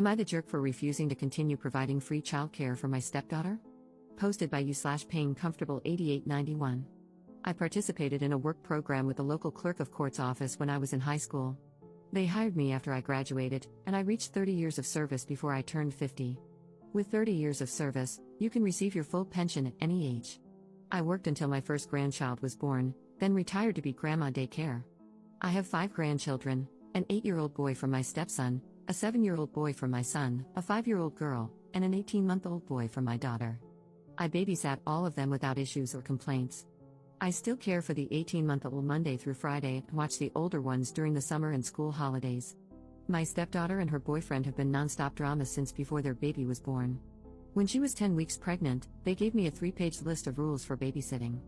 Am I the jerk for refusing to continue providing free childcare for my stepdaughter? Posted by you/payingcomfortable8891. I participated in a work program with the local clerk of court's office when I was in high school. They hired me after I graduated, and I reached 30 years of service before I turned 50. With 30 years of service, you can receive your full pension at any age. I worked until my first grandchild was born, then retired to be grandma daycare. I have 5 grandchildren, an 8-year-old boy from my stepson, a 7-year-old boy from my son, a 5-year-old girl, and an 18-month-old boy from my daughter. I babysat all of them without issues or complaints. I still care for the 18-month-old Monday through Friday and watch the older ones during the summer and school holidays. My stepdaughter and her boyfriend have been non-stop drama since before their baby was born. When she was 10 weeks pregnant, they gave me a 3-page list of rules for babysitting.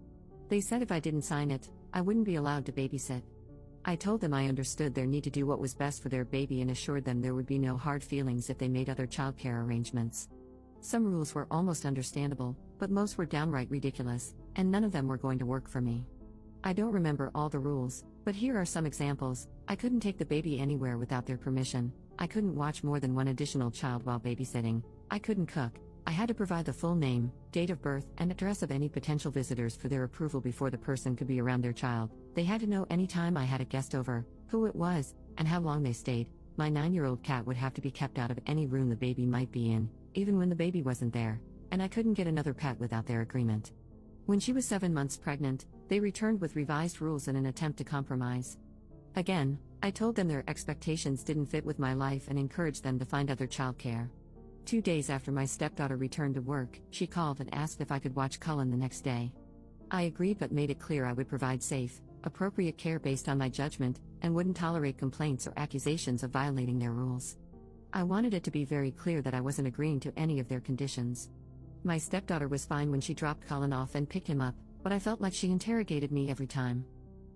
They said if I didn't sign it, I wouldn't be allowed to babysit. I told them I understood their need to do what was best for their baby and assured them there would be no hard feelings if they made other childcare arrangements. Some rules were almost understandable, but most were downright ridiculous, and none of them were going to work for me. I don't remember all the rules, but here are some examples. I couldn't take the baby anywhere without their permission. I couldn't watch more than one additional child while babysitting. I couldn't cook. I had to provide the full name, date of birth, and address of any potential visitors for their approval before the person could be around their child. They had to know any time I had a guest over, who it was, and how long they stayed. My 9-year-old cat would have to be kept out of any room the baby might be in, even when the baby wasn't there, and I couldn't get another pet without their agreement. When she was 7 months pregnant, they returned with revised rules in an attempt to compromise. Again, I told them their expectations didn't fit with my life and encouraged them to find other childcare. 2 days after my stepdaughter returned to work, she called and asked if I could watch Cullen the next day. I agreed but made it clear I would provide safe, appropriate care based on my judgment, and wouldn't tolerate complaints or accusations of violating their rules. I wanted it to be very clear that I wasn't agreeing to any of their conditions. My stepdaughter was fine when she dropped Cullen off and picked him up, but I felt like she interrogated me every time.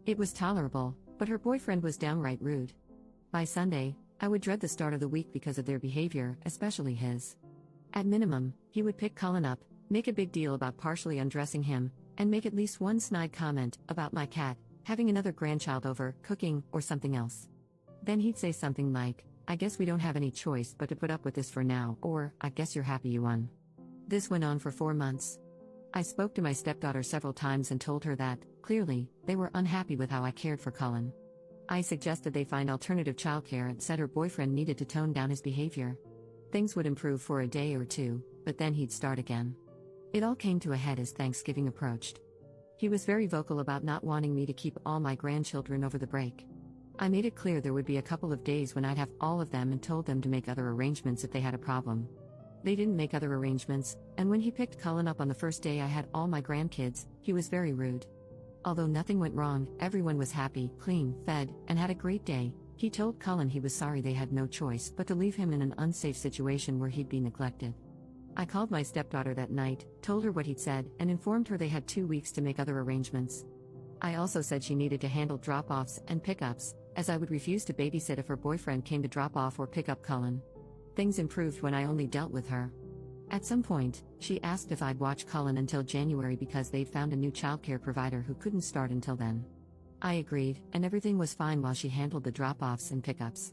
It was tolerable, but her boyfriend was downright rude. By Sunday, I would dread the start of the week because of their behavior, especially his. At minimum, he would pick Cullen up, make a big deal about partially undressing him, and make at least one snide comment about my cat, having another grandchild over, cooking, or something else. Then he'd say something like, "I guess we don't have any choice but to put up with this for now," or, "I guess you're happy you won." This went on for 4 months. I spoke to my stepdaughter several times and told her that, clearly, they were unhappy with how I cared for Cullen. I suggested they find alternative childcare and said her boyfriend needed to tone down his behavior. Things would improve for a day or two, but then he'd start again. It all came to a head as Thanksgiving approached. He was very vocal about not wanting me to keep all my grandchildren over the break. I made it clear there would be a couple of days when I'd have all of them and told them to make other arrangements if they had a problem. They didn't make other arrangements, and when he picked Cullen up on the first day I had all my grandkids, he was very rude. Although nothing went wrong, everyone was happy, clean, fed, and had a great day. He told Cullen he was sorry they had no choice but to leave him in an unsafe situation where he'd be neglected. I called my stepdaughter that night, told her what he'd said, and informed her they had 2 weeks to make other arrangements. I also said she needed to handle drop-offs and pick-ups, as I would refuse to babysit if her boyfriend came to drop off or pick up Cullen. Things improved when I only dealt with her. At some point, she asked if I'd watch Cullen until January because they'd found a new childcare provider who couldn't start until then. I agreed, and everything was fine while she handled the drop-offs and pickups.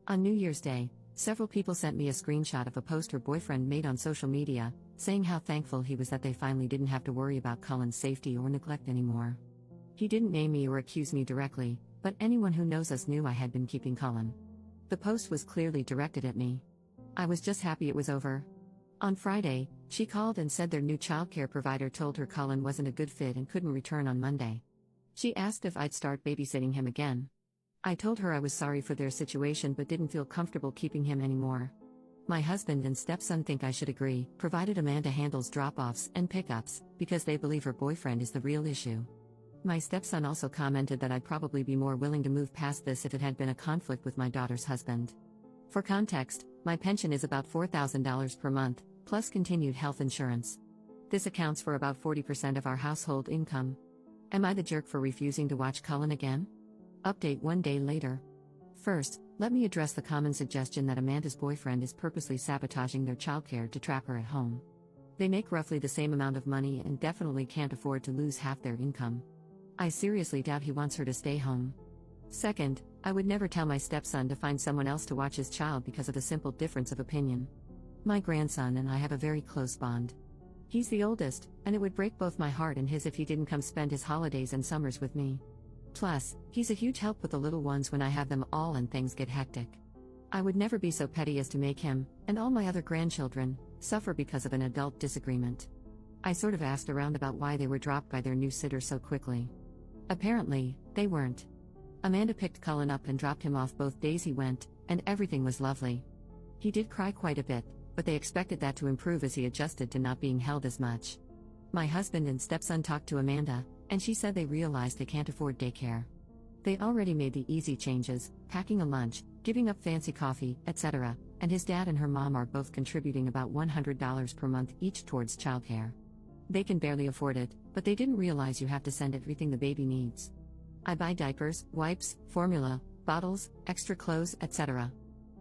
On New Year's Day, several people sent me a screenshot of a post her boyfriend made on social media, saying how thankful he was that they finally didn't have to worry about Cullen's safety or neglect anymore. He didn't name me or accuse me directly, but anyone who knows us knew I had been keeping Cullen. The post was clearly directed at me. I was just happy it was over. On Friday, she called and said their new childcare provider told her Cullen wasn't a good fit and couldn't return on Monday. She asked if I'd start babysitting him again. I told her I was sorry for their situation but didn't feel comfortable keeping him anymore. My husband and stepson think I should agree, provided Amanda handles drop-offs and pickups, because they believe her boyfriend is the real issue. My stepson also commented that I'd probably be more willing to move past this if it had been a conflict with my daughter's husband. For context, my pension is about $4,000 per month, plus continued health insurance. This accounts for about 40% of our household income. Am I the jerk for refusing to watch Cullen again? Update 1 day later. First, let me address the common suggestion that Amanda's boyfriend is purposely sabotaging their childcare to trap her at home. They make roughly the same amount of money and definitely can't afford to lose half their income. I seriously doubt he wants her to stay home. Second, I would never tell my stepson to find someone else to watch his child because of a simple difference of opinion. My grandson and I have a very close bond. He's the oldest, and it would break both my heart and his if he didn't come spend his holidays and summers with me. Plus, he's a huge help with the little ones when I have them all and things get hectic. I would never be so petty as to make him, and all my other grandchildren, suffer because of an adult disagreement. I sort of asked around about why they were dropped by their new sitter so quickly. Apparently, they weren't. Amanda picked Cullen up and dropped him off both days he went, and everything was lovely. He did cry quite a bit, but they expected that to improve as he adjusted to not being held as much. My husband and stepson talked to Amanda, and she said they realized they can't afford daycare. They already made the easy changes, packing a lunch, giving up fancy coffee, etc., and his dad and her mom are both contributing about $100 per month each towards childcare. They can barely afford it, but they didn't realize you have to send everything the baby needs. I buy diapers, wipes, formula, bottles, extra clothes, etc.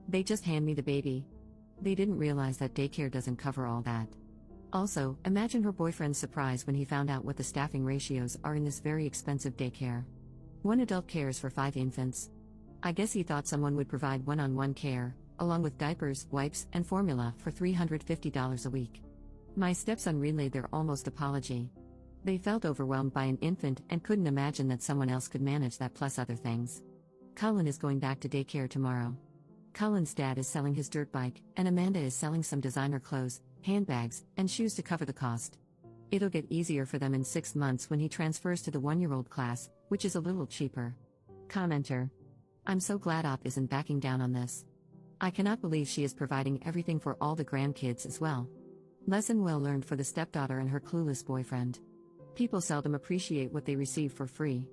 They just hand me the baby. They didn't realize that daycare doesn't cover all that. Also, imagine her boyfriend's surprise when he found out what the staffing ratios are in this very expensive daycare. One adult cares for 5 infants. I guess he thought someone would provide one-on-one care, along with diapers, wipes, and formula for $350 a week. My stepson relayed their almost apology. They felt overwhelmed by an infant and couldn't imagine that someone else could manage that plus other things. Cullen is going back to daycare tomorrow. Cullen's dad is selling his dirt bike, and Amanda is selling some designer clothes, handbags, and shoes to cover the cost. It'll get easier for them in 6 months when he transfers to the 1-year-old class, which is a little cheaper. Commenter: I'm so glad Op isn't backing down on this. I cannot believe she is providing everything for all the grandkids as well. Lesson well learned for the stepdaughter and her clueless boyfriend. People seldom appreciate what they receive for free.